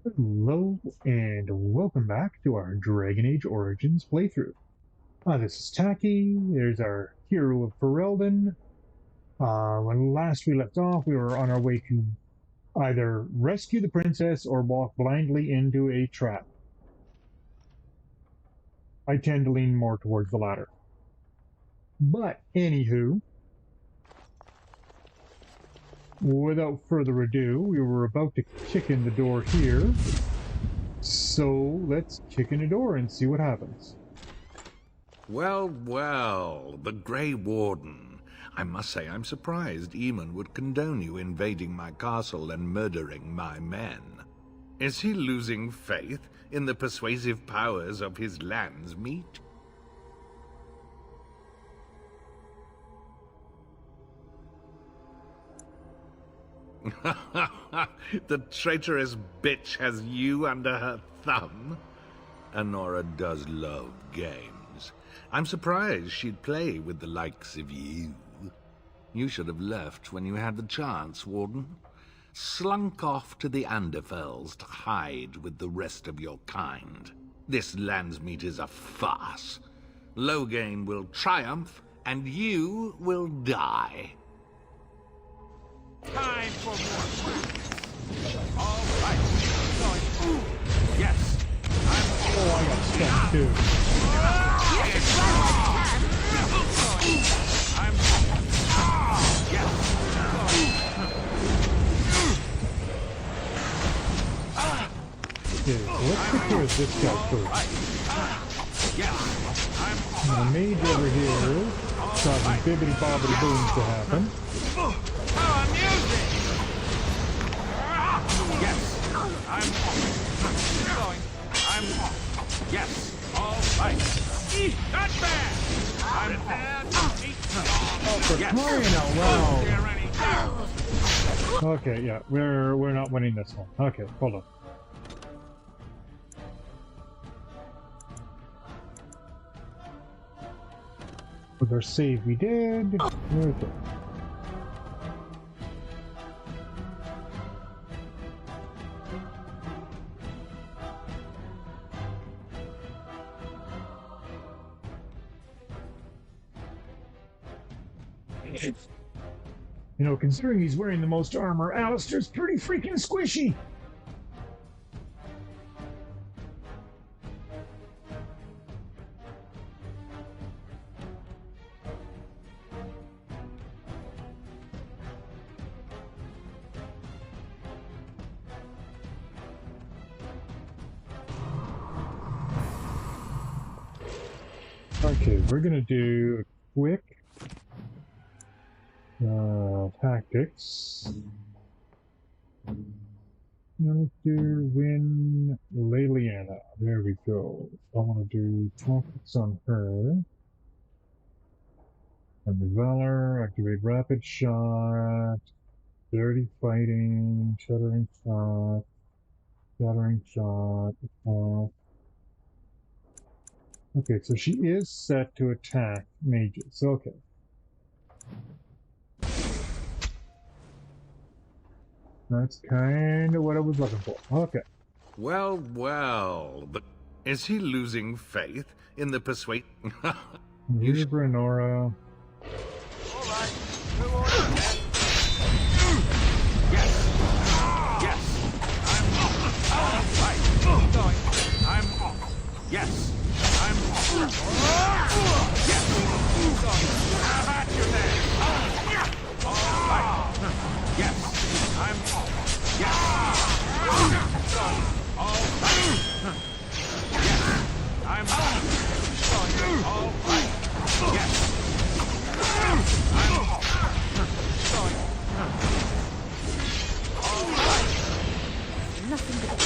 Hello and welcome back to our Dragon Age Origins playthrough. This is Taki. There's our hero of Ferelden. When last we left off, we were on our way to either rescue the princess or walk blindly into a trap. I tend to lean more towards the latter. But anywho, without further ado, we were about to kick in the door here. So let's kick in the door and see what happens. Well, well, the Grey Warden. I must say I'm surprised Eamon would condone you invading my castle and murdering my men. Is he losing faith in the persuasive powers of his land's meat? The traitorous bitch has you under her thumb. Honora does love games. I'm surprised she'd play with the likes of you. You should have left when you had the chance, Warden. Slunk off to the Anderfells to hide with the rest of your kind. This landsmeet is a farce. Loghain will triumph, and you will die. Time for more practice. All right. Going. Yes. Oh, I got stuck too. Okay, so let's take care of this guy first. The mage over here causing bibbity bobbity booms to happen. How amusing! Yes, I'm going. Yes, all right. Not bad. I'm bad. Oh, for crying out loud! Okay, yeah, we're not winning this one. Okay, hold on. With our save, we did. Okay. You know, considering he's wearing the most armor, Alistair's pretty freaking squishy. Okay, we're gonna do a quick tactics. Let's do win Leliana. There we go. I want to do tactics on her. And the Valor, activate rapid shot, dirty fighting, shattering shot, Okay, so she is set to attack mages. Okay. That's kind of what I was looking for. Okay. Well, well, but is he losing faith in the persuade? Here's Brenora. All right. New order. Yes. Yes. I'm all right. Going. Yes. Yes. Going. How about you there? All right. Yes. Yes. Going. All right. Yes. Going. All right. Yes. Nothing but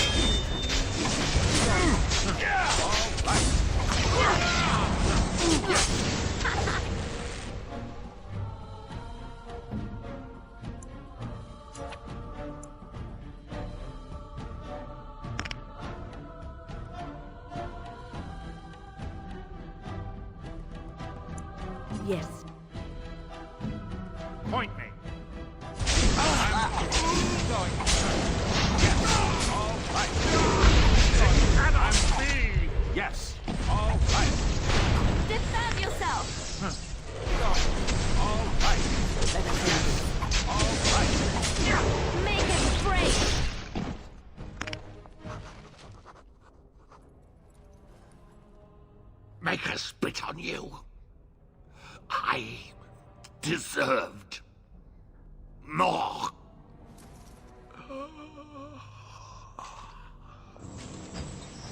yes. Point me. I'm going. Yes. All right. Maker spit on you. I deserved more.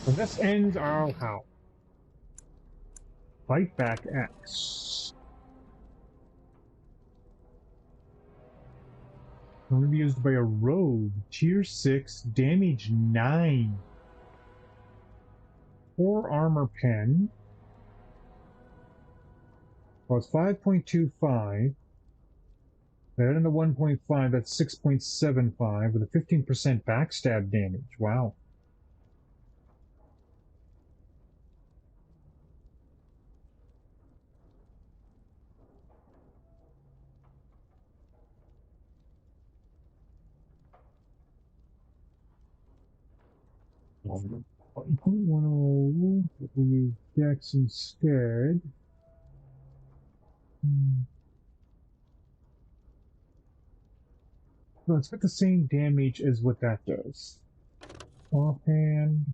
So this ends our how. Fight back X. Only be used by a rogue. Tier 6, damage 9. 4 armor pen. Well, it's 5.25. That and the 1.5, that's 6.75 with a 15% backstab damage. Wow. Um, 1.10, we use Dex instead. So it's got the same damage as what that does. Offhand.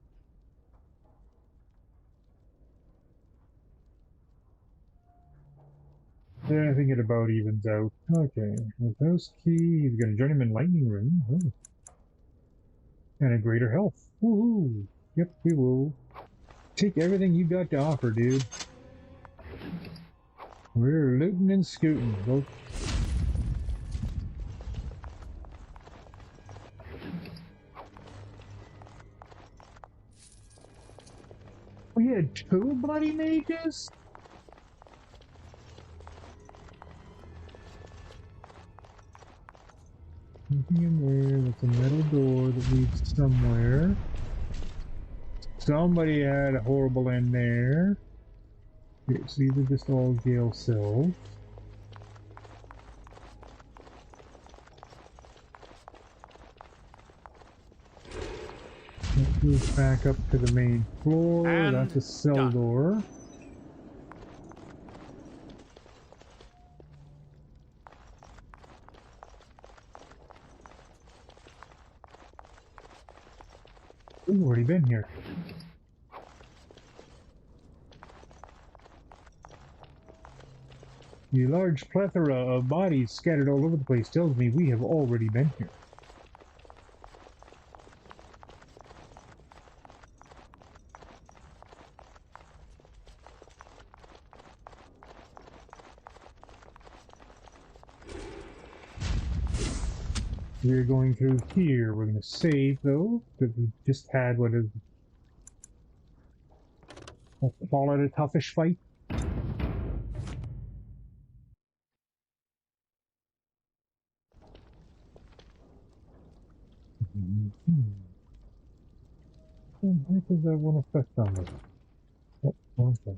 Yeah, I think it about evens out. Okay, with house key, he's gonna join him in lightning room. Oh. And a greater health. Woohoo! Yep, we will take everything you got to offer, dude. We're looting and scooting, folks. We had 2 bloody mages? Nothing in there. That's a metal door that leads somewhere. Somebody had a horrible end there. Okay, so these are just all jail cells. That goes back up to the main floor. And that's a cell done. door. We've already been here. The large plethora of bodies scattered all over the place tells me we have already been here. We're going through here. We're going to save, though, because we just had what is... I'll call it a toughish fight. Why does that one effect on me? Oh, okay.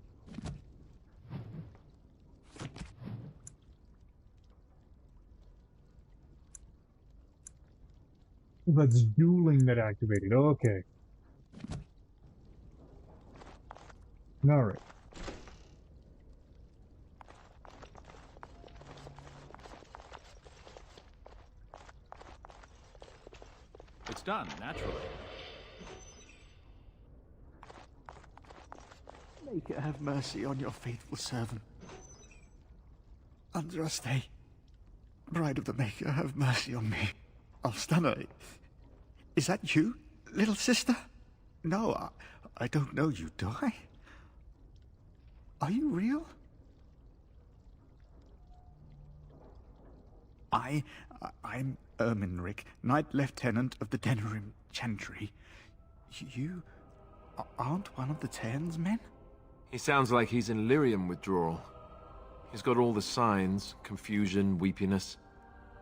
That's dueling that activated. Okay. Alright. It's done, naturally. Maker, have mercy on your faithful servant. Andraste, bride of the Maker, have mercy on me. Alstana, is that you, little sister? No, I don't know you, do I? Are you real? I'm Erminric, Knight Lieutenant of the Denerim Chantry. You aren't one of the Tern's men? He sounds like he's in lyrium withdrawal. He's got all the signs, confusion, weepiness.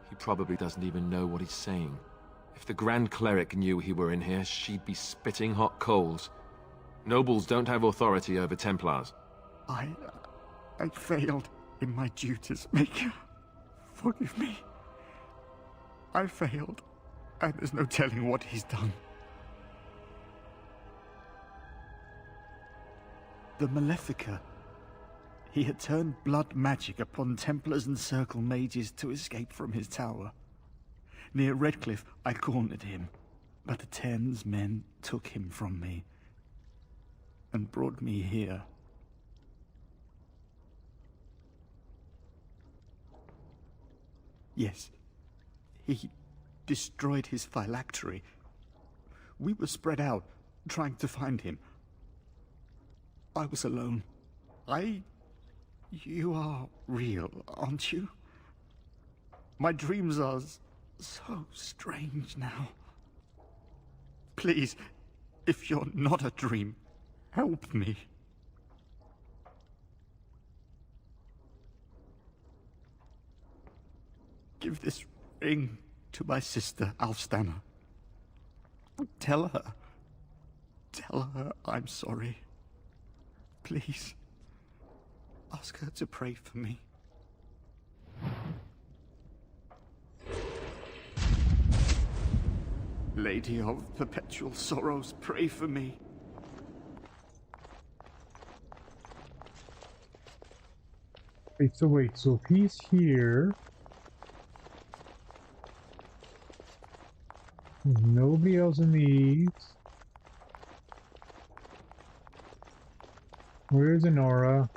He probably doesn't even know what he's saying. If the Grand Cleric knew he were in here, she'd be spitting hot coals. Nobles don't have authority over Templars. I failed in my duties, Maker. Forgive me. I failed, and there's no telling what he's done. The Malefica. He had turned blood magic upon Templars and Circle mages to escape from his tower. Near Redcliffe, I cornered him, but the Tern's men took him from me and brought me here. Yes. He destroyed his phylactery. We were spread out, trying to find him. I was alone. You are real, aren't you? My dreams are so strange now. Please, if you're not a dream, help me. Give this ring to my sister, Alstana. Tell her I'm sorry. Please, ask her to pray for me. Lady of Perpetual Sorrows, pray for me. Wait, so if he's here... There's nobody else in these. Where's Honora?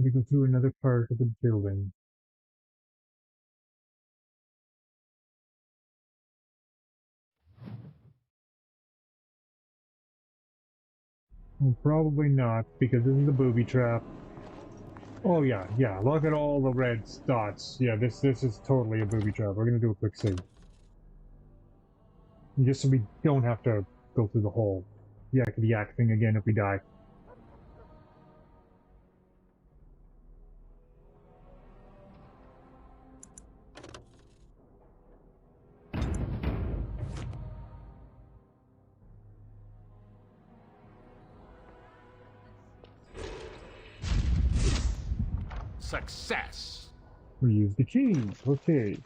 We go through another part of the building. Well, probably not, because this is a booby trap. Oh yeah, look at all the red dots. Yeah, this is totally a booby trap. We're gonna do a quick save. Just so we don't have to go through the whole yak thing again if we die. Success! We use the keys, okay.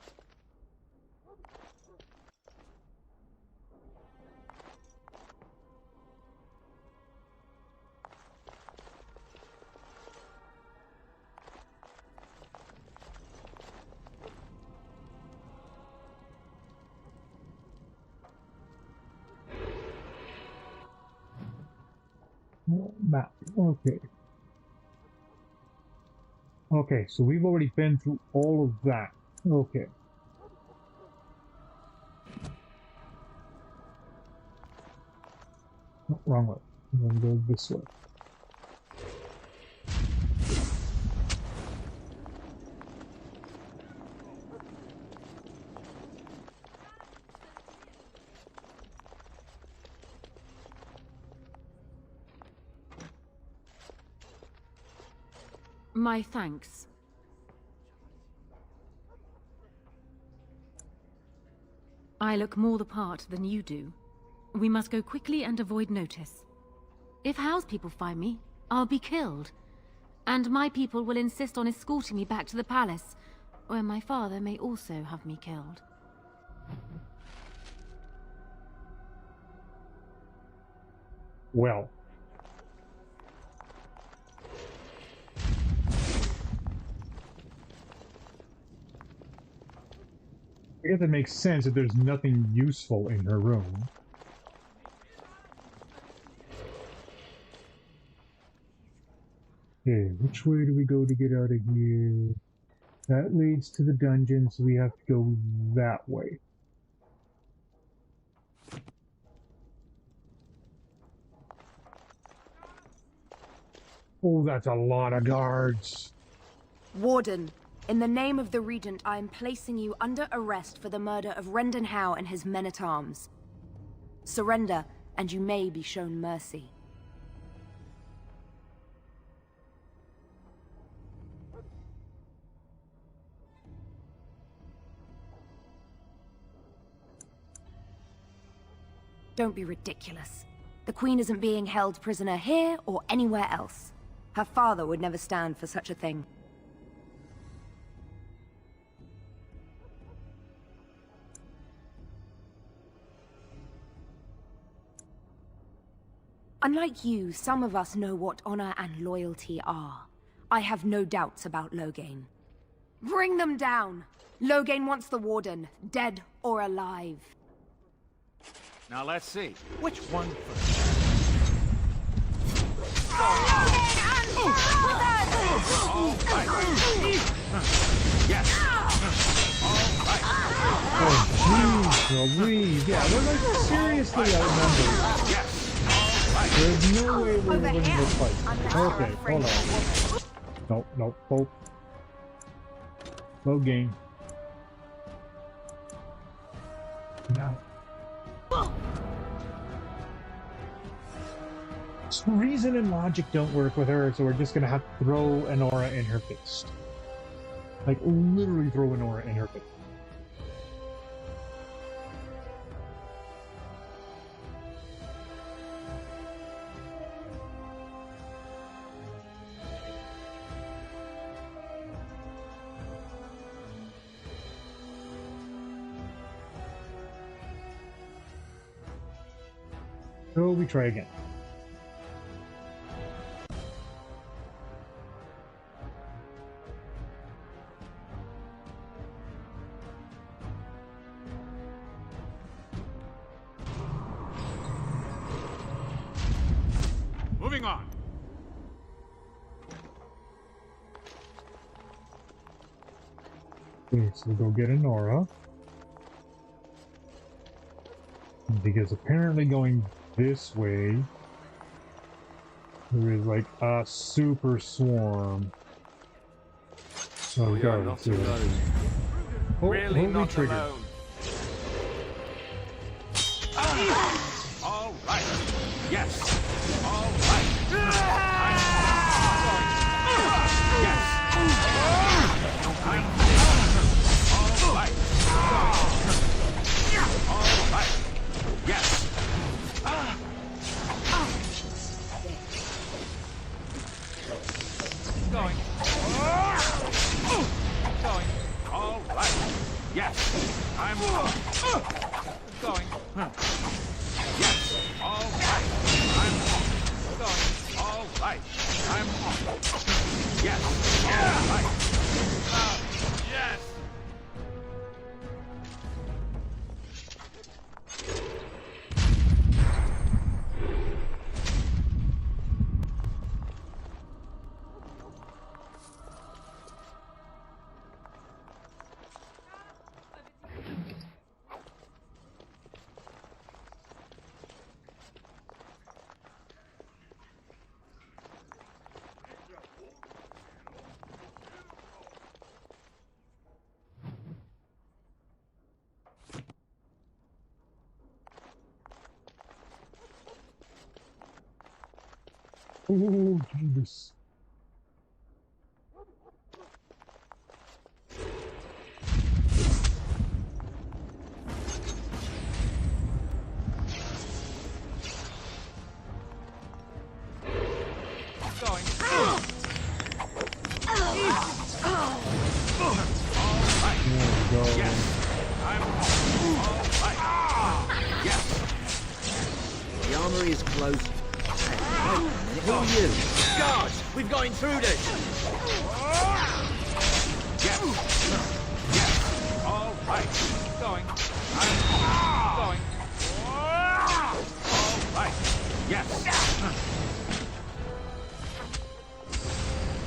Map, okay. Okay, so we've already been through all of that. Okay. Oh, wrong way. I'm gonna go this way. My thanks. I look more the part than you do. We must go quickly and avoid notice. If Howe's people find me, I'll be killed. And my people will insist on escorting me back to the palace, where my father may also have me killed. Well. I guess it makes sense if there's nothing useful in her room. Okay, which way do we go to get out of here? That leads to the dungeon, so we have to go that way. Oh, that's a lot of guards. Warden, in the name of the Regent, I am placing you under arrest for the murder of Rendon Howe and his men-at-arms. Surrender, and you may be shown mercy. Don't be ridiculous. The Queen isn't being held prisoner here or anywhere else. Her father would never stand for such a thing. Unlike you, some of us know what honor and loyalty are. I have no doubts about Loghain. Bring them down! Loghain wants the Warden, dead or alive. Now let's see. Which one first? All right. Yes. All right. Oh, jeez, Louise. Yeah, they're like seriously outnumbered. Yes. All right. There's no way we're Over winning here. this fight. Unless Okay, you're afraid hold of on. a woman. Nope, nope, nope. Low gain. No. So reason and logic don't work with her, so we're just gonna have to throw an aura in her face. Like, literally throw an aura in her face. So we try again. Moving on. Okay, so we'll go get an aura. Because apparently going this way, there is like a super swarm. Oh, We are not alone. Oh, Really what we not triggered? alone. All right. Yes. All right. Yes. All right. All right. Yes. Going. Going. All right. Yes. I'm going. Yes. All right. I'm going. All right. I'm yes. All right. Yes. Oh, Jesus. Going. There we go. Yes. I'm all right. Yes. The armory is close. Who are you? Guards! We've got intruders! Yes. Yes. All right. Going. I'm going. All right. Yes.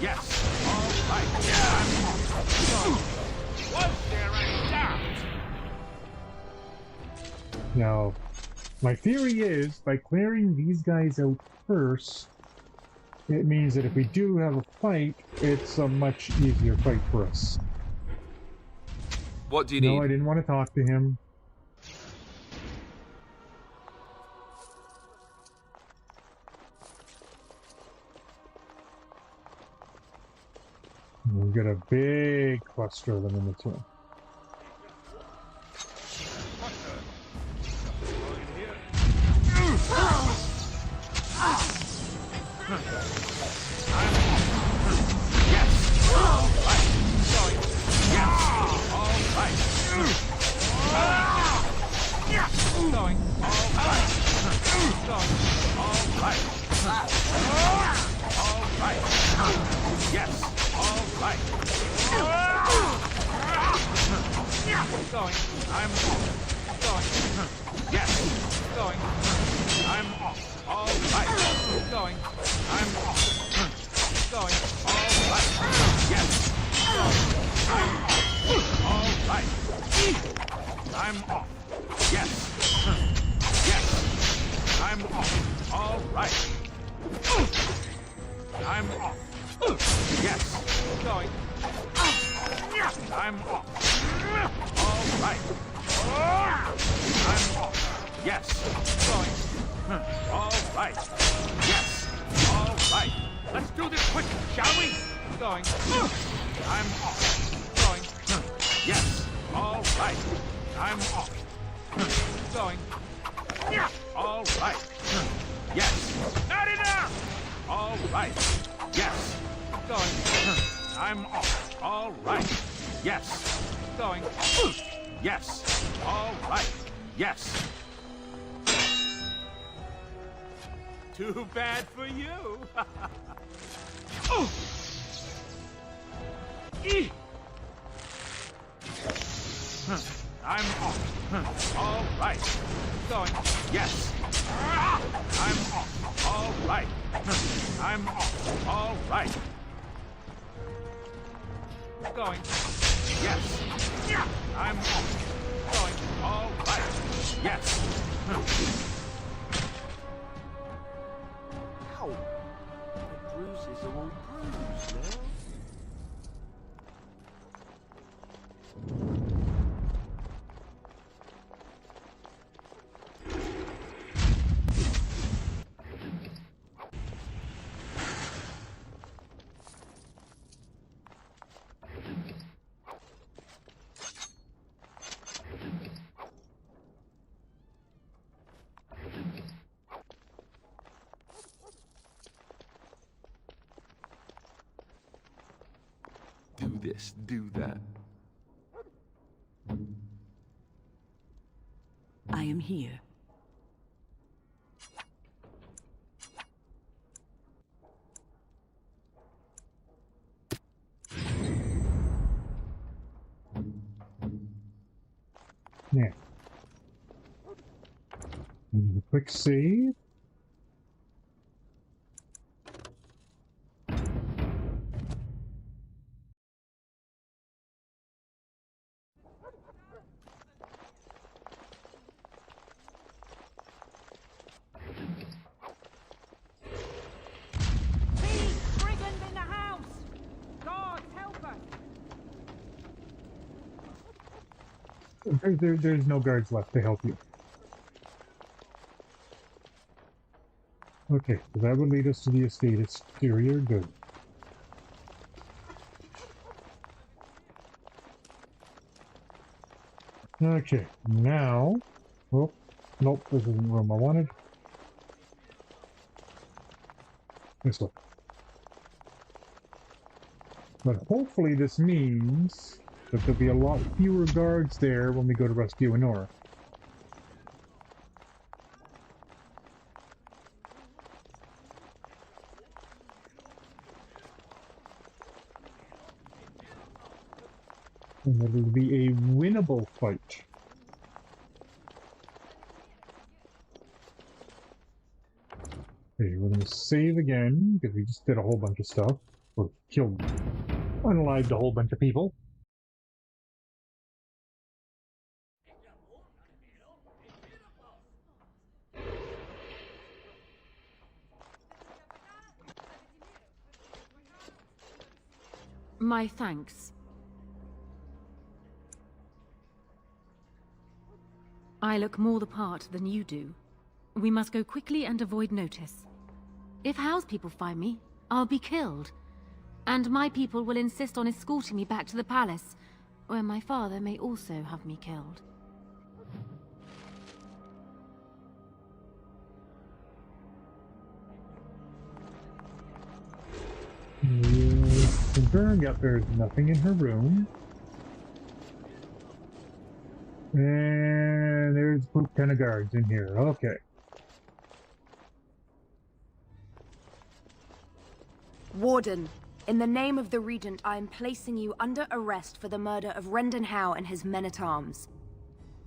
Yes. All right. I'm going. Was there any doubt? Now, my theory is, by clearing these guys out first, it means that if we do have a fight, it's a much easier fight for us. What do you No, I need? didn't want to talk to him. We've got a big cluster of them in this room. Yes. All right. Going. Yes. All right. Going. All right. Going. All right. All right. Yes. Yes. All right. Going. I'm off. Going. Yes. Going. I'm off. All right. Going. I'm off. Going. All right. Yes. Going. I'm off. All right. I'm off. Yes. Yes. I'm off. All right. I'm off. Yes. Going. I'm off. All right. I'm off. Yes. Going. All right. Yes. All right. Let's do this quick, shall we? Going. I'm off. Going. Yes. All right. I'm off. Going. All right. Yes. Not enough. All right. Yes. Going. I'm off. All right. Yes. Going. Yes. All right. Yes. Too bad for you. I'm off. All right. Going. Yes. I'm off. All right. I'm off. All right. Going. Yes. I'm off. Going. All right. Yes. Ow! My bruises are all bruised now. Do this, do that. I am here. Yeah. A quick save. Brigand in the house! Guards, help us! There's no guards left to help you. Okay, so that would lead us to the estate exterior. Good. Okay, now... Oh, nope, this isn't the room I wanted. This one. But hopefully this means that there'll be a lot fewer guards there when we go to rescue Honora. And it'll be a winnable fight. Okay, we're gonna save again, because we just did a whole bunch of stuff. Or killed, unalived a whole bunch of people. My thanks. I look more the part than you do. We must go quickly and avoid notice. If House people find me, I'll be killed. And my people will insist on escorting me back to the palace, where my father may also have me killed. Confirm, yep, there's nothing in her room. And there's a ton of guards in here. Okay. Warden, in the name of the Regent, I am placing you under arrest for the murder of Rendon Howe and his men-at-arms.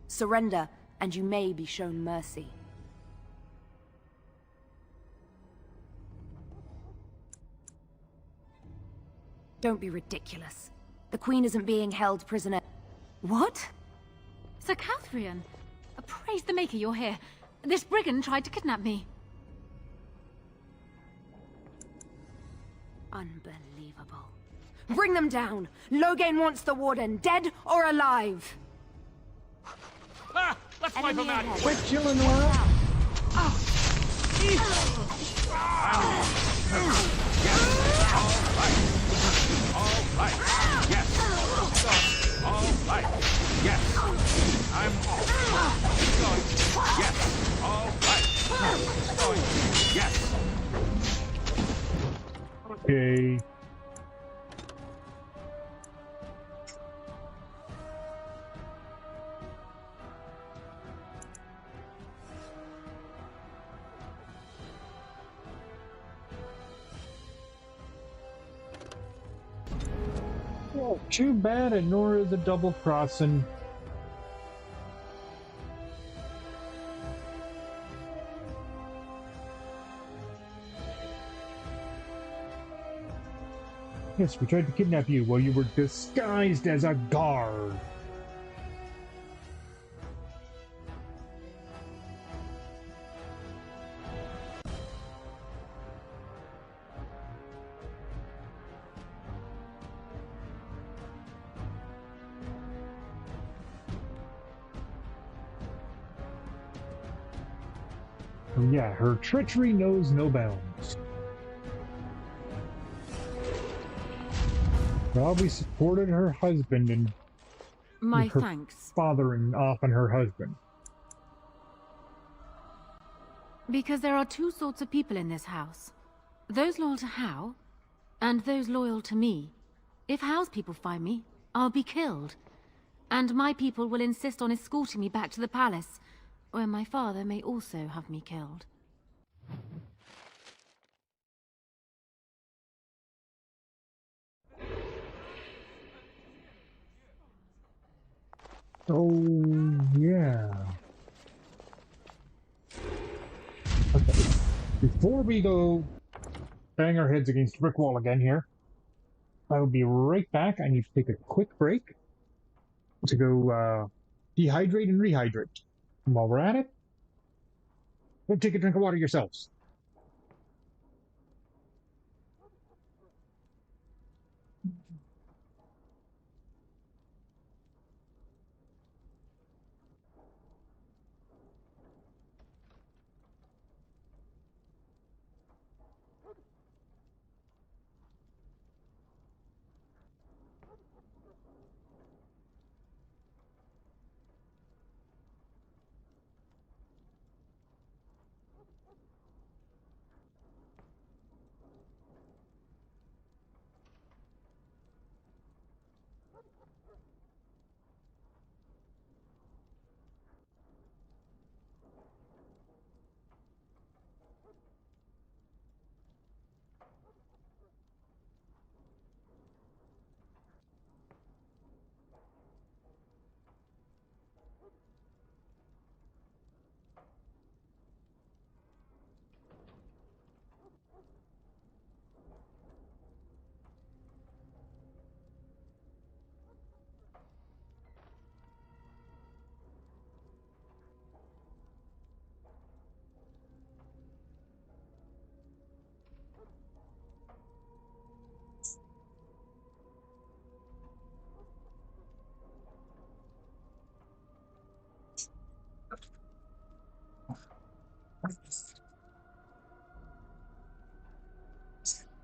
Surrender, and you may be shown mercy. Don't be ridiculous. The Queen isn't being held prisoner. What? Sir Catherine! Praise the Maker you're here. This brigand tried to kidnap me. Unbelievable. Bring them down! Loghain wants the Warden, dead or alive! Ah! Let's wipe them out! Quick, Eleanor! All right. Yes. All right. Yes. I'm off. Going. Yes. All right. Going. Yes. Okay. Oh, too bad Anora's a double crossing. Yes, we tried to kidnap you while you were disguised as a guard. Yeah, her treachery knows no bounds. Probably supported her husband and My her thanks. father and often her husband. Because there are two sorts of people in this house. Those loyal to Howe, and those loyal to me. If Howe's people find me, I'll be killed. And my people will insist on escorting me back to the palace, where my father may also have me killed. Oh, yeah. Okay. Before we go bang our heads against the brick wall again here, I will be right back. I need to take a quick break to go dehydrate and rehydrate. And while we're at it, go take a drink of water yourselves.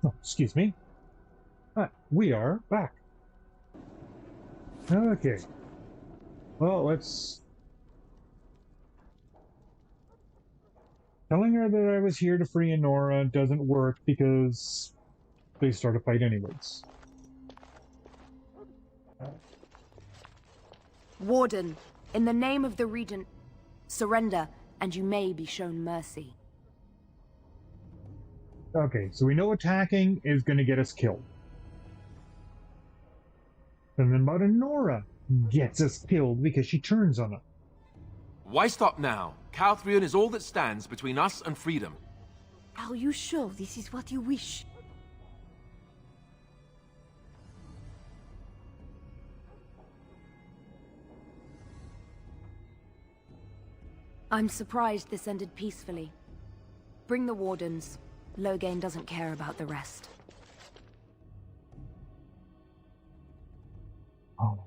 Oh, excuse me. We are back. Okay. Well, let's... Telling her that I was here to free Anora doesn't work because they start a fight anyways. Warden, in the name of the Regent, surrender, and you may be shown mercy. Okay, so we know attacking is going to get us killed. Something about Nora gets us killed because she turns on us. Why stop now? Calthrion is all that stands between us and freedom. Are you sure this is what you wish? I'm surprised this ended peacefully. Bring the wardens. Loghain doesn't care about the rest. Oh.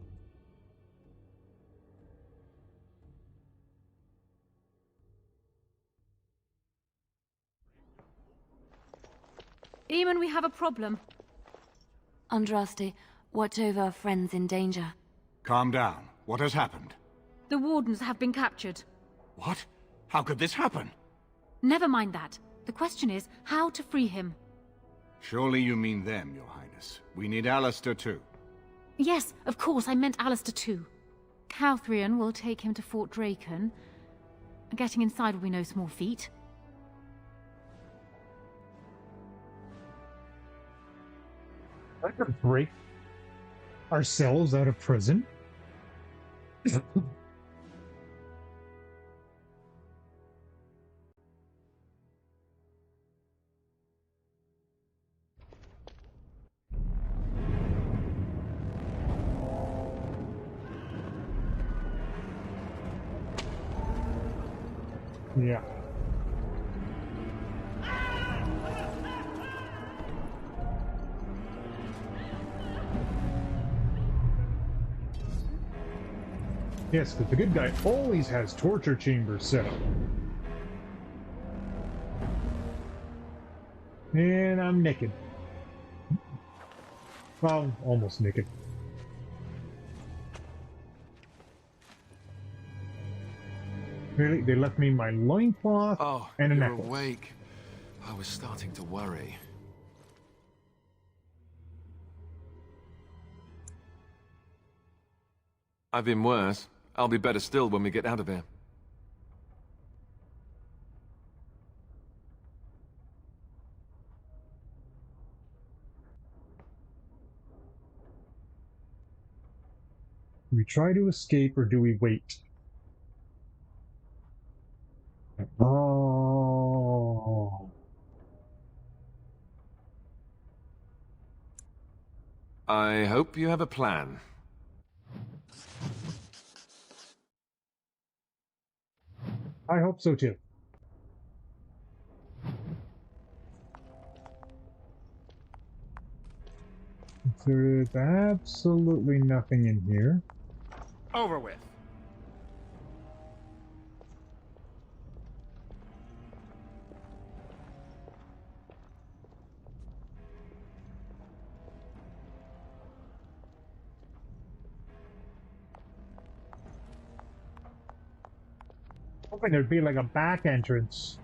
Eamon, we have a problem. Andraste, watch over our friends in danger. Calm down. What has happened? The wardens have been captured. What? How could this happen? Never mind that. The question is how to free him. Surely you mean them, Your Highness. We need Alistair too. Yes, of course, I meant Alistair too. Calthrion will take him to Fort Draken. Getting inside will be no small feat. I could break ourselves out of prison. Yeah. Yes, but the good guy always has torture chambers set up. And I'm naked. Well, almost naked. Really? They left me my loincloth Oh, and a you're necklace. awake. I was starting to worry. I've been worse. I'll be better still when we get out of here. Do we try to escape or do we wait? Oh. I hope you have a plan. I hope so too. There is absolutely nothing in here. Over with. Hoping there'd be like a back entrance.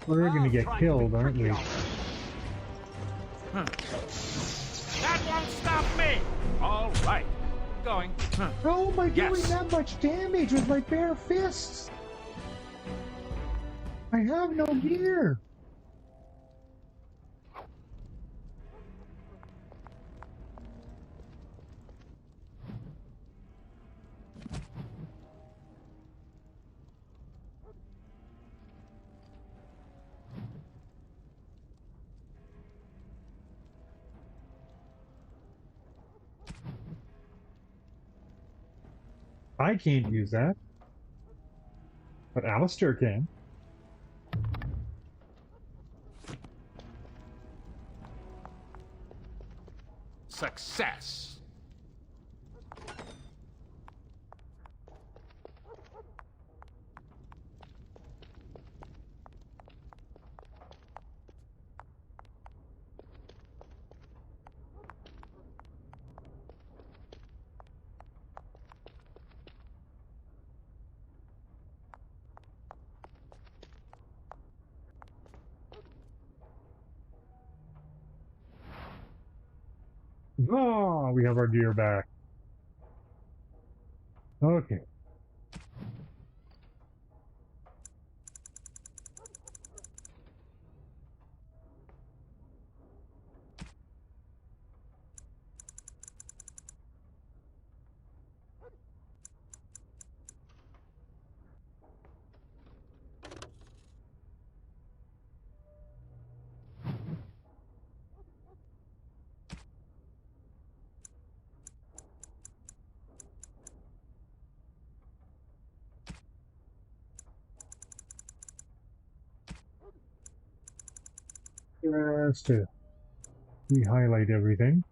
We're gonna get killed, aren't we? That won't stop me! All right. Going. How am I doing Yes. that much damage with my bare fists? I have no gear. I can't use that. But Alistair can. Success. Oh, we have our gear back. Okay. just to re-highlight everything.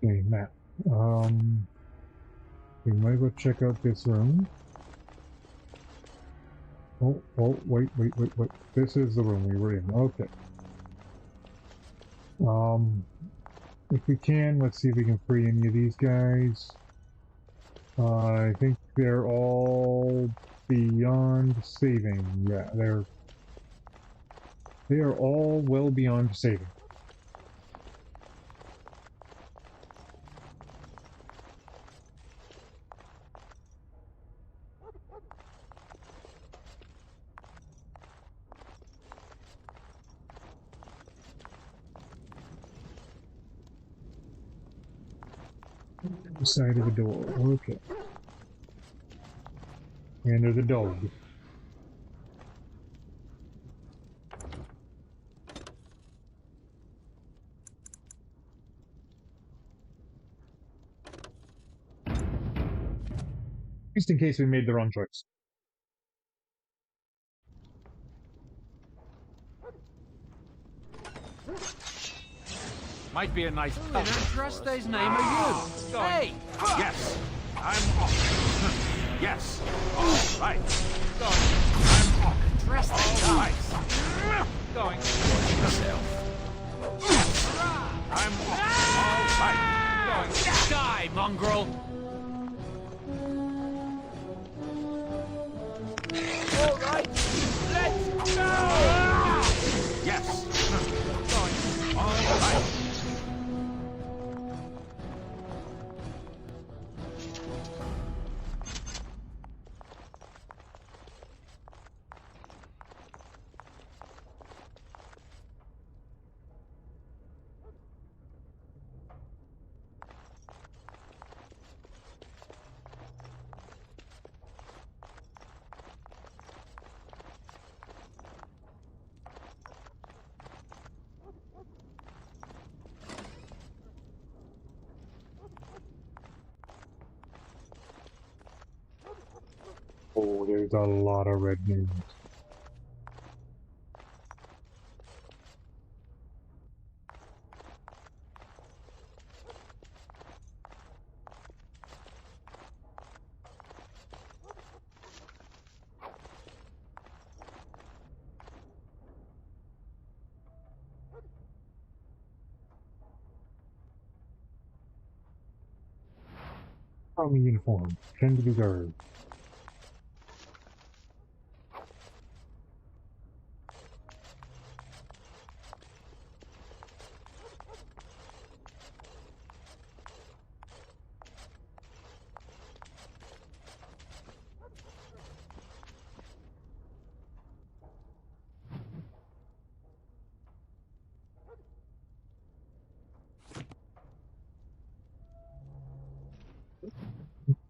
Okay, map. We might go check out this room. Oh, wait. This is the room we were in. Okay. If we can, let's see if we can free any of these guys. I think they're all beyond saving. Yeah, they are all well beyond saving. The side of the door. Okay. And there's a dog. Just in case we made the wrong choice. Might be a nice I don't trust his name are you. Hey! Yes, I'm off. Yes, all right. Going. I'm off. Trust All right. Going. Watch yourself. I'm off. All right. Going. Die, mongrel! All right. Let's go. Yes. Going. All right. Oh, there's a lot of red names. Army uniform. Tend to be guard.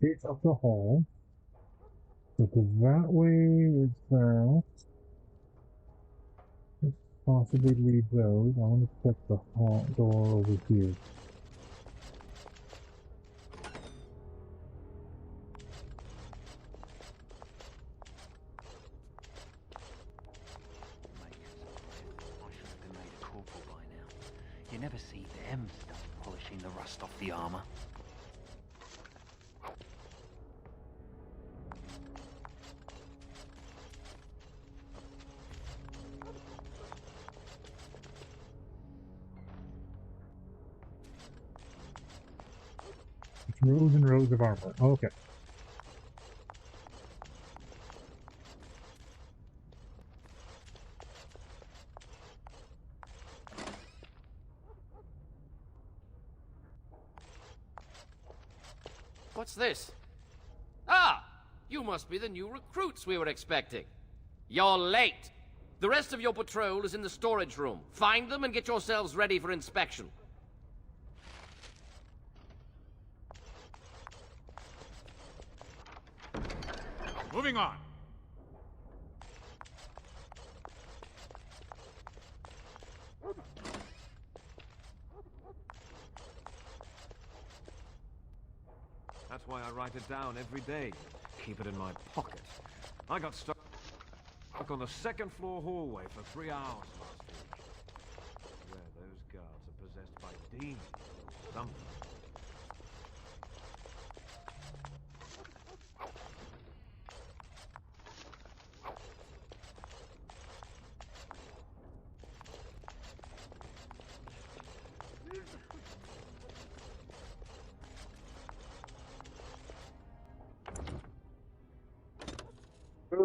Gates up the hall. So go that way is that. Let's possibly leave those. I want to check the hall door over here. I should have been made a corporal by now. You never see them stuff polishing the rust off the armor. It's rows and rows of armor. Okay. What's this? Ah! You must be the new recruits we were expecting. You're late. The rest of your patrol is in the storage room. Find them and get yourselves ready for inspection. Moving on. That's why I write it down every day. Keep it in my pocket. I got stuck on the second floor hallway for 3 hours last week. Where those guards are possessed by demons or something.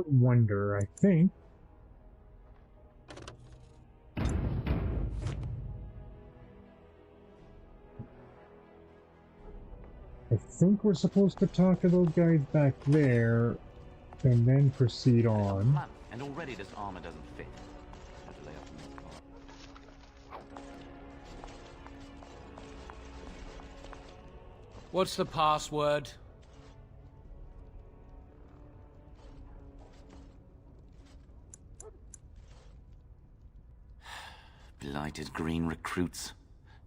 Wonder, I think. I think we're supposed to talk to those guys back there and then proceed on. And already this armor doesn't fit. Have to lay off the next part. What's the password? Blighted green recruits.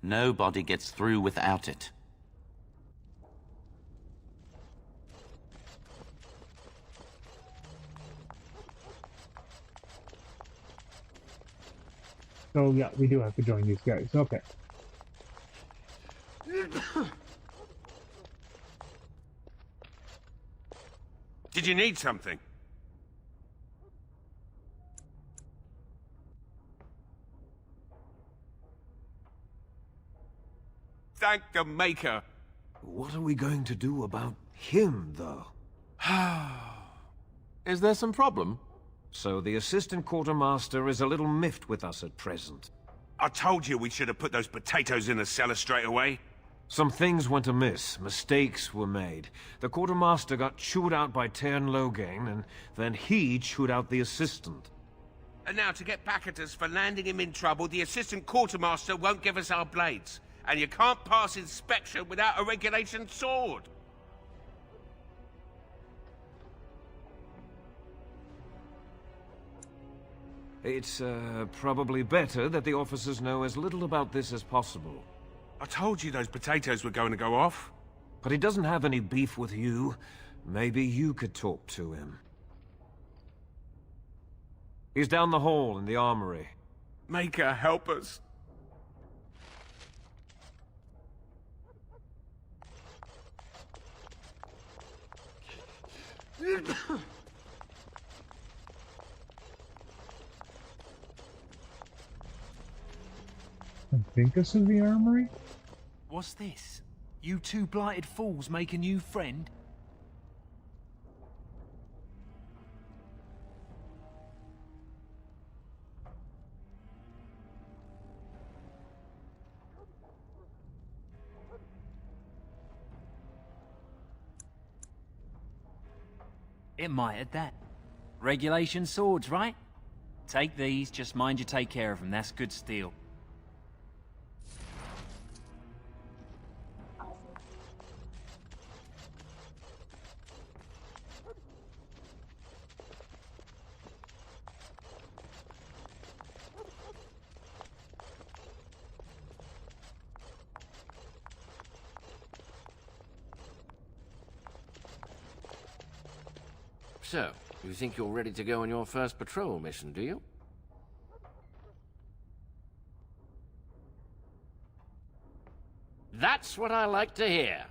Nobody gets through without it. So yeah, we do have to join these guys. Okay. Did you need something? Thank the Maker. What are we going to do about him, though? Is there some problem? So the assistant quartermaster is a little miffed with us at present. I told you we should have put those potatoes in the cellar straight away. Some things went amiss. Mistakes were made. The quartermaster got chewed out by Tern Loghain, and then he chewed out the assistant. And now to get back at us for landing him in trouble, the assistant quartermaster won't give us our blades. And you can't pass inspection without a regulation sword. It's probably better that the officers know as little about this as possible. I told you those potatoes were going to go off. But he doesn't have any beef with you. Maybe you could talk to him. He's down the hall in the armory. Maker, help us. I think this is the armory? What's this? You two blighted fools make a new friend? It might at that. Regulation swords, right? Take these, just mind you take care of them. That's good steel. So, you think you're ready to go on your first patrol mission, do you? That's what I like to hear.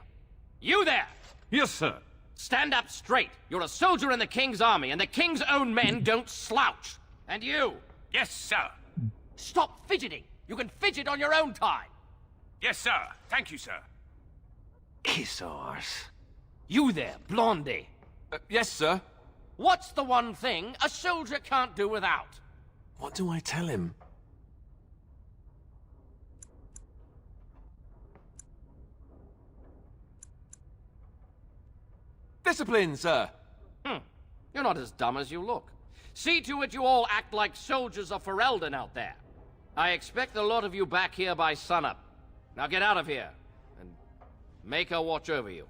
You there! Yes, sir. Stand up straight. You're a soldier in the King's army, and the King's own men don't slouch. And you! Yes, sir. Stop fidgeting! You can fidget on your own time! Yes, sir. Thank you, sir. Kiss arse. You there, Blondie! Yes, sir. What's the one thing a soldier can't do without? What do I tell him? Discipline, sir! You're not as dumb as you look. See to it you all act like soldiers of Ferelden out there. I expect a lot of you back here by sunup. Now get out of here, and make her watch over you.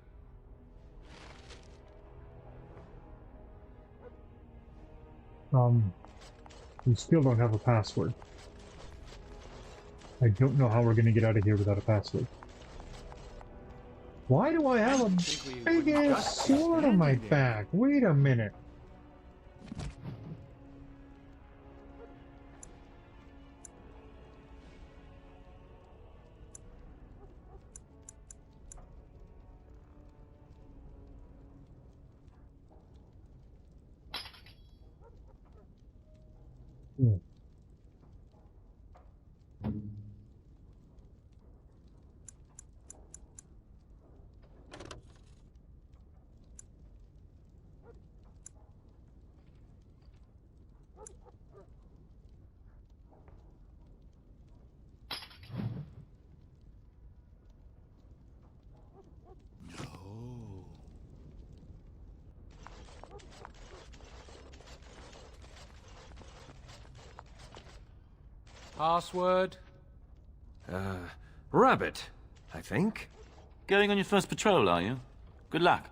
We still don't have a password. I don't know how we're gonna get out of here without a password. Why do I have a big ass sword on my back? Wait a minute. Password? Rabbit, I think. Going on your first patrol, are you? Good luck.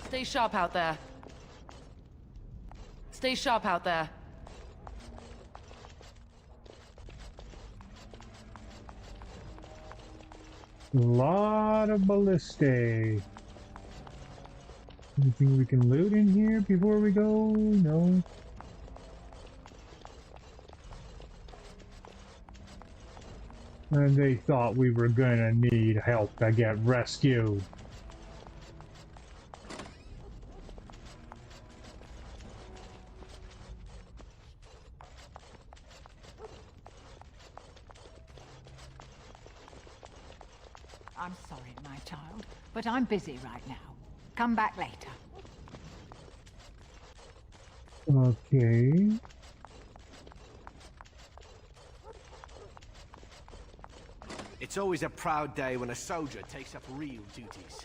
Stay sharp out there. Stay sharp out there. Lot of ballistae. Anything we can loot in here before we go? No. And they thought we were gonna need help to get rescued. I'm sorry, my child, but I'm busy right now. Come back later. Okay. It's always a proud day when a soldier takes up real duties.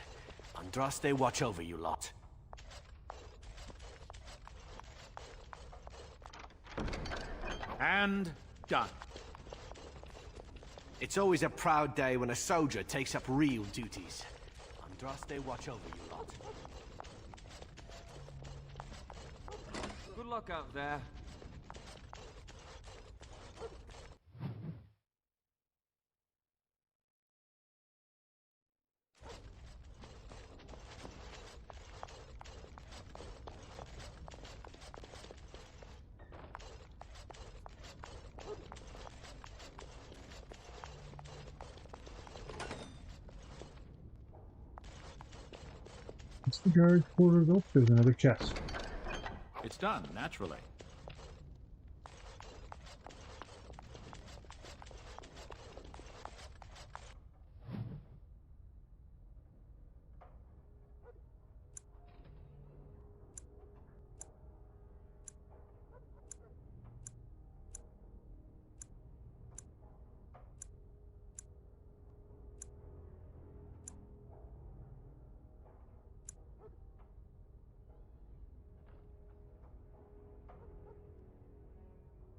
Andraste watch over you lot. And done. It's always a proud day when a soldier takes up real duties. Andraste watch over you lot. Good luck out there. What's the guard's quarters? Oh, there's another chest. It's done, naturally.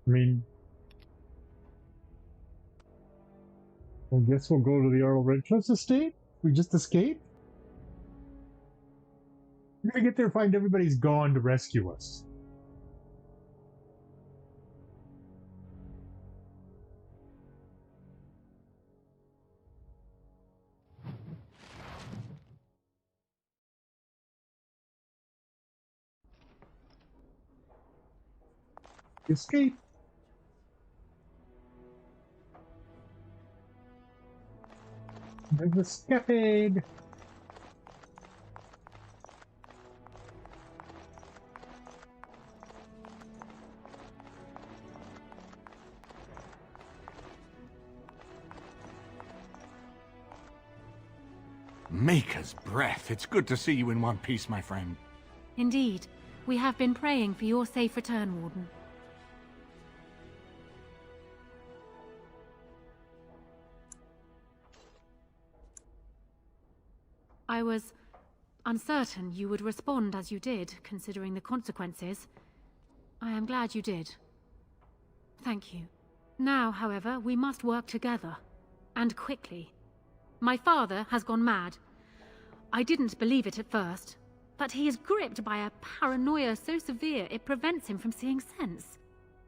I mean, I guess we'll go to the Earl Redcliffe's estate? We just escaped? We're gonna get there, find everybody's gone to rescue us. Escape! There's a scaffold! Maker's breath. It's good to see you in one piece, my friend. Indeed. We have been praying for your safe return, Warden. I was uncertain you would respond as you did, considering the consequences. I am glad you did. Thank you. Now, however, we must work together. And quickly. My father has gone mad. I didn't believe it at first, but he is gripped by a paranoia so severe it prevents him from seeing sense.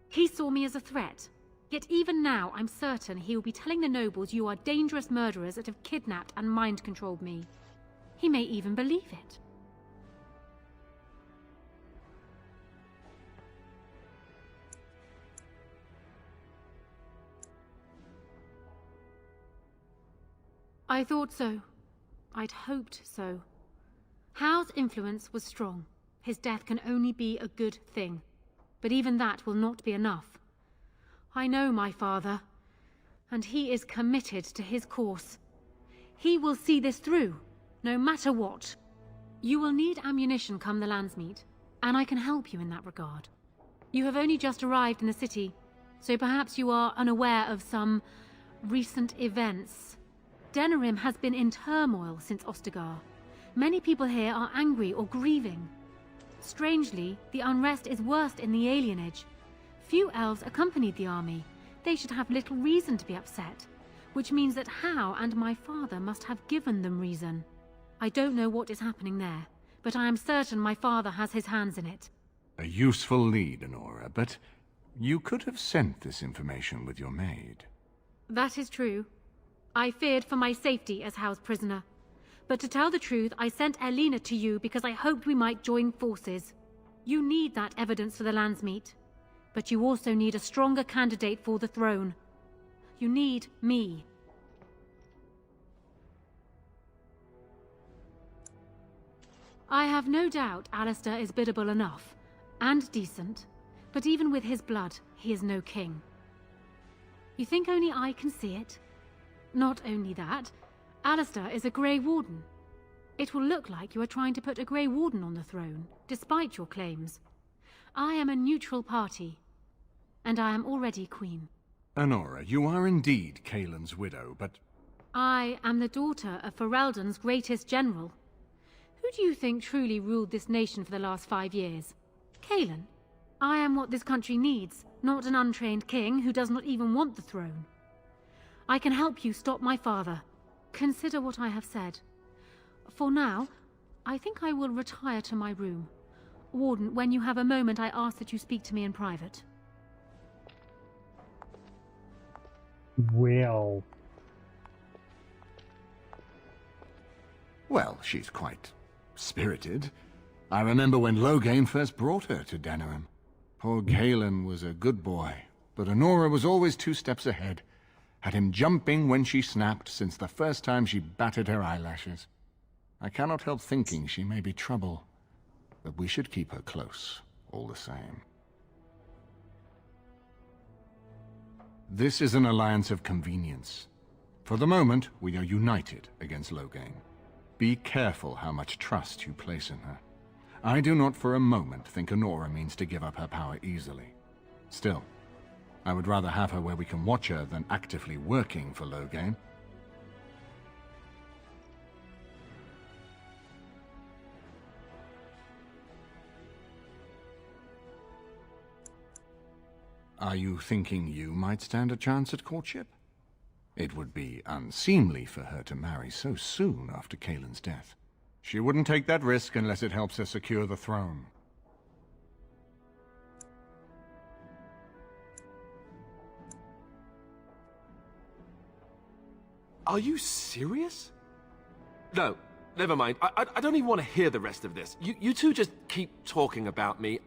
He saw me as a threat, yet even now I'm certain he will be telling the nobles you are dangerous murderers that have kidnapped and mind-controlled me. He may even believe it. I thought so. I'd hoped so. Hao's influence was strong. His death can only be a good thing. But even that will not be enough. I know my father, and he is committed to his course. He will see this through, no matter what. You will need ammunition come the Landsmeet, and I can help you in that regard. You have only just arrived in the city, so perhaps you are unaware of some recent events. Denerim has been in turmoil since Ostagar. Many people here are angry or grieving. Strangely, the unrest is worst in the alienage. Few elves accompanied the army. They should have little reason to be upset, which means that Hao and my father must have given them reason. I don't know what is happening there, but I am certain my father has his hands in it. A useful lead, Honora, but you could have sent this information with your maid. That is true. I feared for my safety as Hao's prisoner. But to tell the truth, I sent Elena to you because I hoped we might join forces. You need that evidence for the Landsmeet. But you also need a stronger candidate for the throne. You need me. I have no doubt Alistair is biddable enough, and decent, but even with his blood, he is no king. You think only I can see it? Not only that, Alistair is a Grey Warden. It will look like you are trying to put a Grey Warden on the throne, despite your claims. I am a neutral party, and I am already queen. Honora, you are indeed Kaelin's widow, but... I am the daughter of Ferelden's greatest general. Who do you think truly ruled this nation for the last 5 years? Kaelin. I am what this country needs, not an untrained king who does not even want the throne. I can help you stop my father. Consider what I have said. For now, I think I will retire to my room. Warden, when you have a moment, I ask that you speak to me in private. Well, she's quite spirited. I remember when Loghain first brought her to Denerim. Poor Galen was a good boy, but Honora was always 2 steps ahead. Had him jumping when she snapped since the first time she batted her eyelashes. I cannot help thinking she may be trouble, but we should keep her close, all the same. This is an alliance of convenience. For the moment, we are united against Loghain. Be careful how much trust you place in her. I do not for a moment think Honora means to give up her power easily. Still, I would rather have her where we can watch her than actively working for Loghain. Are you thinking you might stand a chance at courtship? It would be unseemly for her to marry so soon after Kaelin's death. She wouldn't take that risk unless it helps her secure the throne. Are you serious? No, never mind. I don't even want to hear the rest of this. You two just keep talking about me.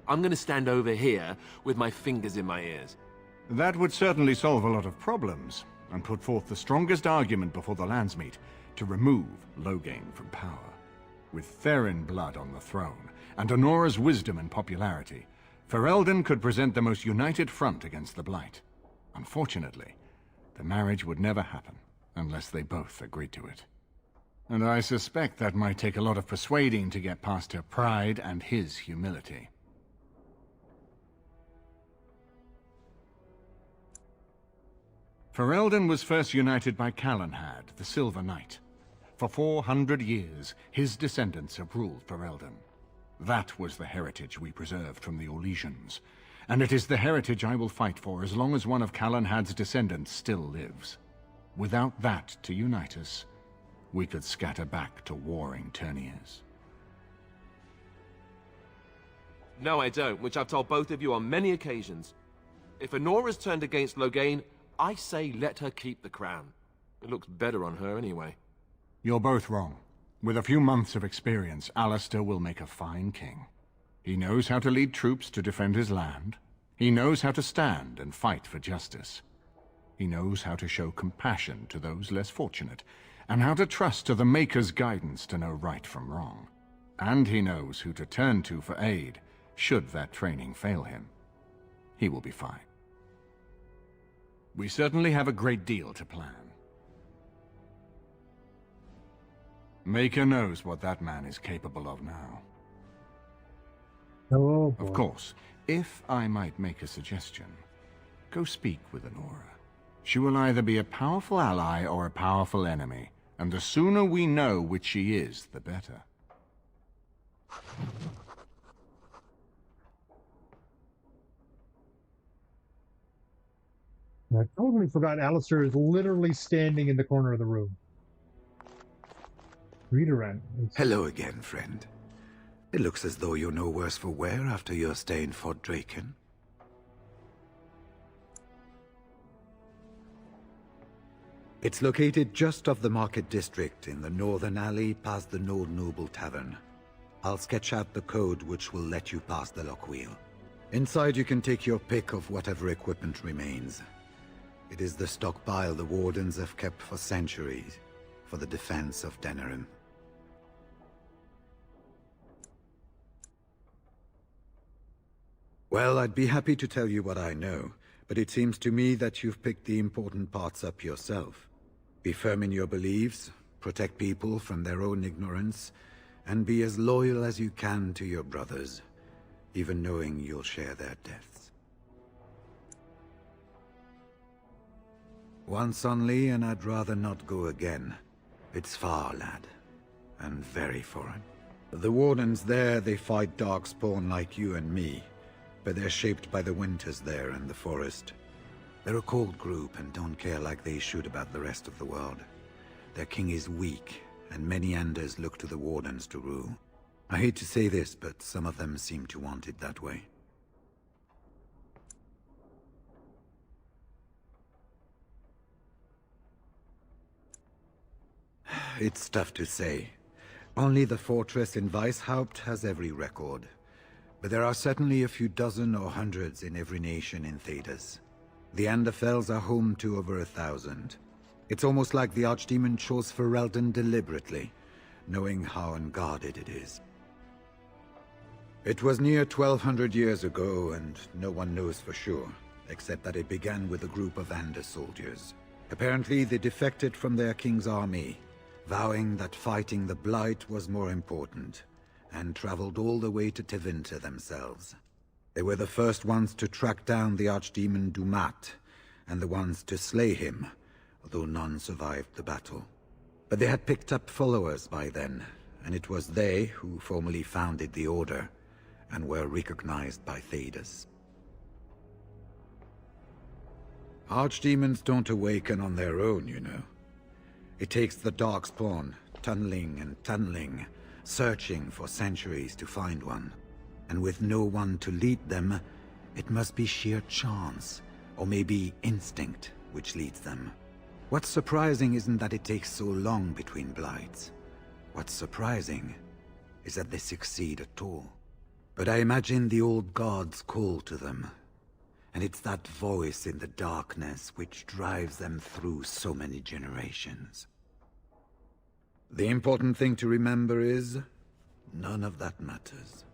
I'm gonna stand over here with my fingers in my ears. That would certainly solve a lot of problems, and put forth the strongest argument before the Landsmeet to remove Loghain from power. With Therin blood on the throne, and Honora's wisdom and popularity, Ferelden could present the most united front against the Blight. Unfortunately, the marriage would never happen, unless they both agreed to it. And I suspect that might take a lot of persuading to get past her pride and his humility. Ferelden was first united by Calenhad, the Silver Knight. For 400 years, his descendants have ruled Ferelden. That was the heritage we preserved from the Orlesians, and it is the heritage I will fight for as long as one of Calenhad's descendants still lives. Without that to unite us, we could scatter back to warring Terniers. No, I don't, which I've told both of you on many occasions. If Honora's turned against Loghain, I say let her keep the crown. It looks better on her anyway. You're both wrong. With a few months of experience, Alistair will make a fine king. He knows how to lead troops to defend his land. He knows how to stand and fight for justice. He knows how to show compassion to those less fortunate, and how to trust to the Maker's guidance to know right from wrong. And he knows who to turn to for aid, should that training fail him. He will be fine. We certainly have a great deal to plan. Maker knows what that man is capable of now. Oh, boy. Of course, if I might make a suggestion, go speak with Honora. She will either be a powerful ally or a powerful enemy, and the sooner we know which she is, the better. I totally forgot Alistair is literally standing in the corner of the room. Reader. Hello again, friend. It looks as though you're no worse for wear after your stay in Fort Draken. It's located just off the Market District in the northern alley past the Old Noble Tavern. I'll sketch out the code which will let you pass the lock wheel. Inside you can take your pick of whatever equipment remains. It is the stockpile the Wardens have kept for centuries for the defense of Denerim. Well, I'd be happy to tell you what I know, but it seems to me that you've picked the important parts up yourself. Be firm in your beliefs, protect people from their own ignorance, and be as loyal as you can to your brothers, even knowing you'll share their deaths. Once only, and I'd rather not go again. It's far, lad, and very foreign. The Wardens there, they fight Darkspawn like you and me, but they're shaped by the winters there and the forest. They're a cold group and don't care like they should about the rest of the world. Their king is weak, and many Anders look to the Wardens to rule. I hate to say this, but some of them seem to want it that way. It's tough to say. Only the fortress in Weishaupt has every record. But there are certainly a few dozen or hundreds in every nation in Thedas. The Anderfells are home to over 1,000. It's almost like the Archdemon chose Ferelden deliberately, knowing how unguarded it is. It was near 1,200 years ago, and no one knows for sure, except that it began with a group of Ander soldiers. Apparently they defected from their king's army, vowing that fighting the Blight was more important, and traveled all the way to Tevinter themselves. They were the first ones to track down the Archdemon Dumat, and the ones to slay him, although none survived the battle. But they had picked up followers by then, and it was they who formally founded the Order, and were recognized by Thedas. Archdemons don't awaken on their own, you know. It takes the Darkspawn, tunneling and tunneling, searching for centuries to find one. And with no one to lead them, it must be sheer chance, or maybe instinct, which leads them. What's surprising isn't that it takes so long between Blights. What's surprising is that they succeed at all. But I imagine the old gods call to them, and it's that voice in the darkness which drives them through so many generations. The important thing to remember is, none of that matters.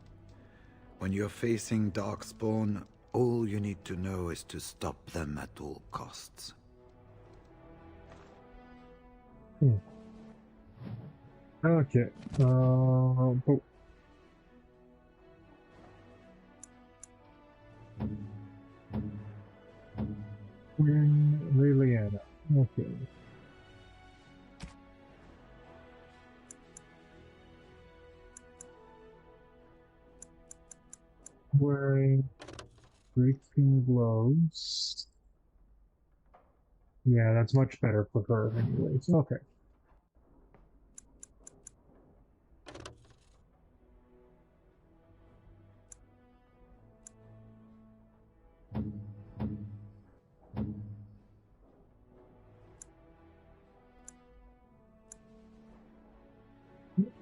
When you're facing Darkspawn, all you need to know is to stop them at all costs. Okay. Queen Liliana. Okay. Wearing greenskin gloves. Yeah, that's much better for her anyways. Okay.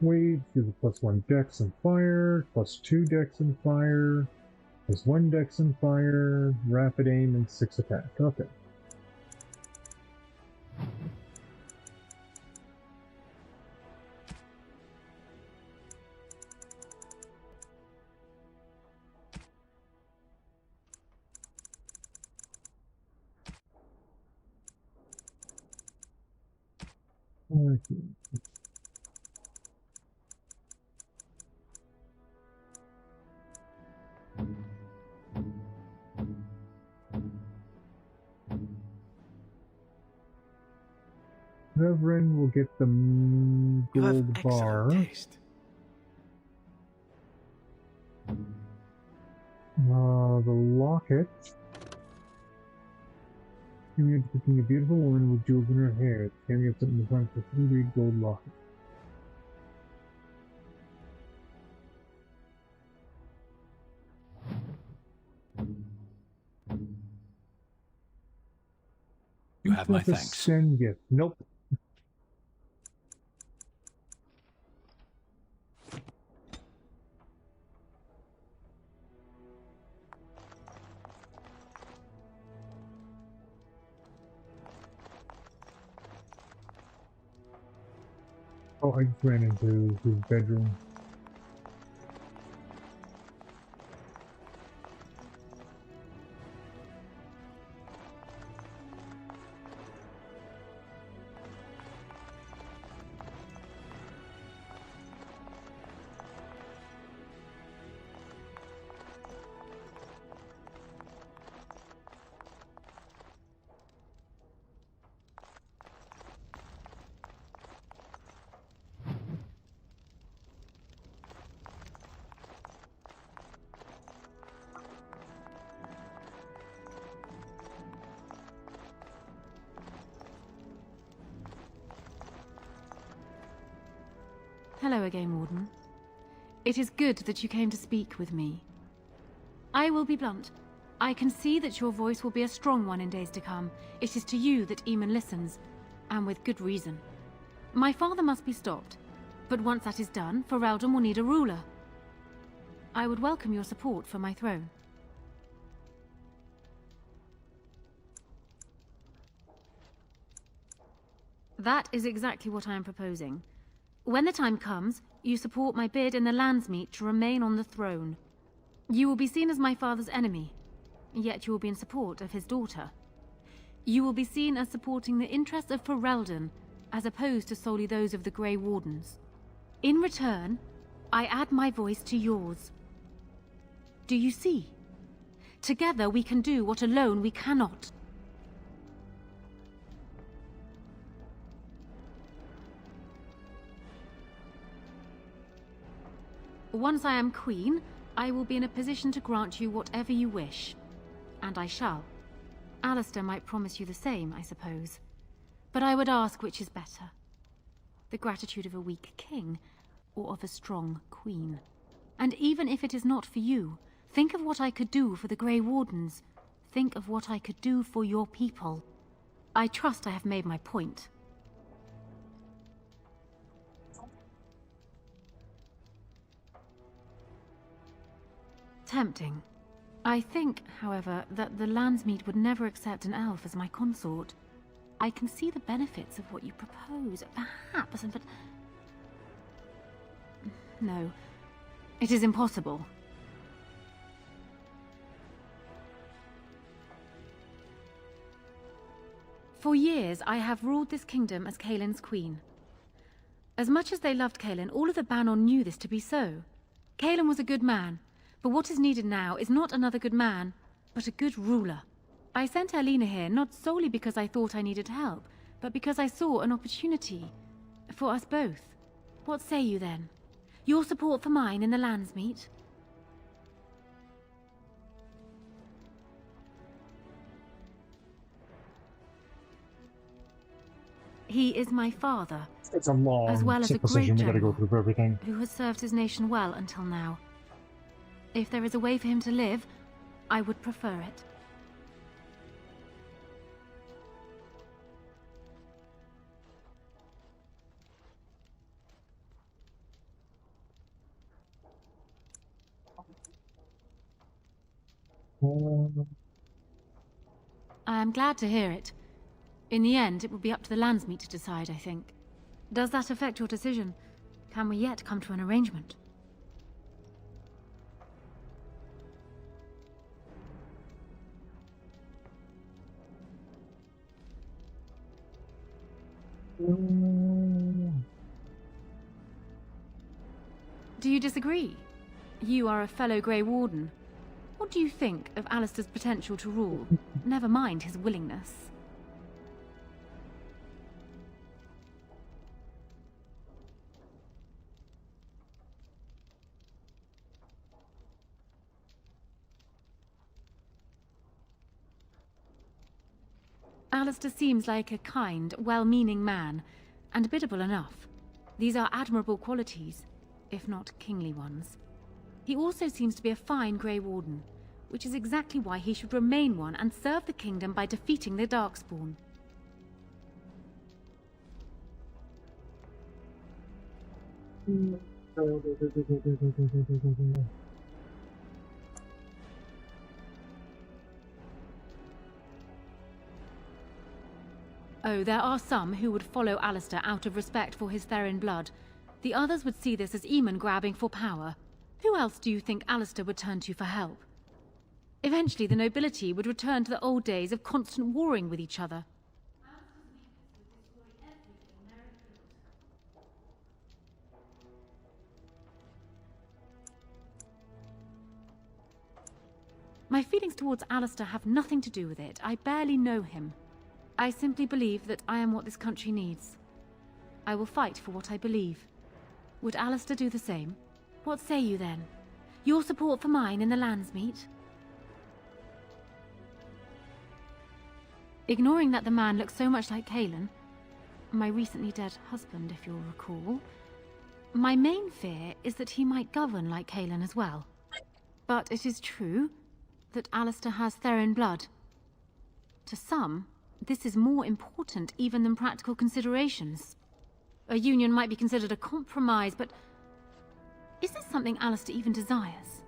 Wave gives a +1 dex and fire, +2 dex and fire, +1 dex and fire, rapid aim, and 6 attack. Okay. Okay. Reverend will get the gold bar. Taste. The locket. Carrying depicting a beautiful woman with jewels in her hair, carrying up something in front of a 3-reed gold locket. You have my thanks. Send gift. Nope. Oh, I just ran into his bedroom. Hello again, Warden. It is good that you came to speak with me. I will be blunt. I can see that your voice will be a strong one in days to come. It is to you that Eamon listens, and with good reason. My father must be stopped, but once that is done, Ferelden will need a ruler. I would welcome your support for my throne. That is exactly what I am proposing. When the time comes, you support my bid in the Landsmeet to remain on the throne. You will be seen as my father's enemy, yet you will be in support of his daughter. You will be seen as supporting the interests of Ferelden, as opposed to solely those of the Grey Wardens. In return, I add my voice to yours. Do you see? Together we can do what alone we cannot. Once I am queen, I will be in a position to grant you whatever you wish. And I shall. Alistair might promise you the same, I suppose. But I would ask which is better. The gratitude of a weak king, or of a strong queen. And even if it is not for you, think of what I could do for the Grey Wardens. Think of what I could do for your people. I trust I have made my point. Tempting. I think, however, that the Landsmeet would never accept an elf as my consort. I can see the benefits of what you propose, perhaps, but... No. It is impossible. For years, I have ruled this kingdom as Caelin's queen. As much as they loved Caelin, all of the Banon knew this to be so. Caelin was a good man. But what is needed now is not another good man, but a good ruler. I sent Alina here not solely because I thought I needed help, but because I saw an opportunity for us both. What say you then? Your support for mine in the Landsmeet? He is my father, It's a long, as well as a simple great session. We gotta go general through everything. who has served his nation well until now. If there is a way for him to live, I would prefer it. I am glad to hear it. In the end, it will be up to the Landsmeet to decide, I think. Does that affect your decision? Can we yet come to an arrangement? Do you disagree? You are a fellow Grey Warden. What do you think of Alistair's potential to rule? Never mind his willingness. Alistair seems like a kind, well-meaning man, and biddable enough. These are admirable qualities, if not kingly ones. He also seems to be a fine Grey Warden, which is exactly why he should remain one and serve the kingdom by defeating the Darkspawn. Oh, there are some who would follow Alistair out of respect for his Therin blood. The others would see this as Eamon grabbing for power. Who else do you think Alistair would turn to for help? Eventually, the nobility would return to the old days of constant warring with each other. My feelings towards Alistair have nothing to do with it. I barely know him. I simply believe that I am what this country needs. I will fight for what I believe. Would Alistair do the same? What say you then? Your support for mine in the Landsmeet? Ignoring that the man looks so much like Cailan, my recently dead husband, if you'll recall, my main fear is that he might govern like Cailan as well. But it is true that Alistair has Therin blood. To some, this is more important even than practical considerations. A union might be considered a compromise, but is this something Alistair even desires?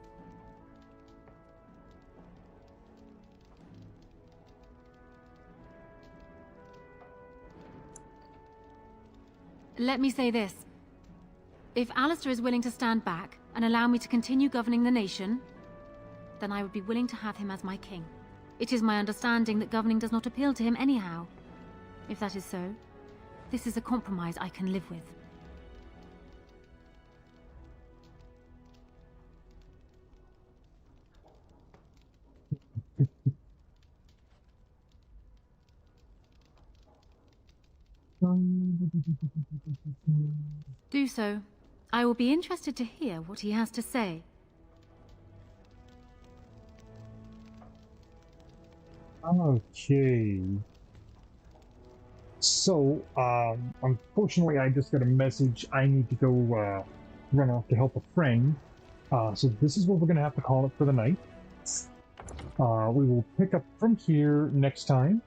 Let me say this. If Alistair is willing to stand back and allow me to continue governing the nation, then I would be willing to have him as my king. It is my understanding that governing does not appeal to him anyhow. If that is so, this is a compromise I can live with. Do so. I will be interested to hear what he has to say. Okay. So, unfortunately, I just got a message. I need to go run off to help a friend. So this is what we're going to have to call it for the night. We will pick up from here next time.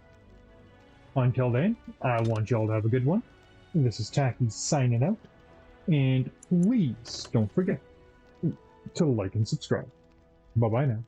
Until then, I want y'all to have a good one. This is Takis signing out. And please don't forget to like and subscribe. Bye-bye now.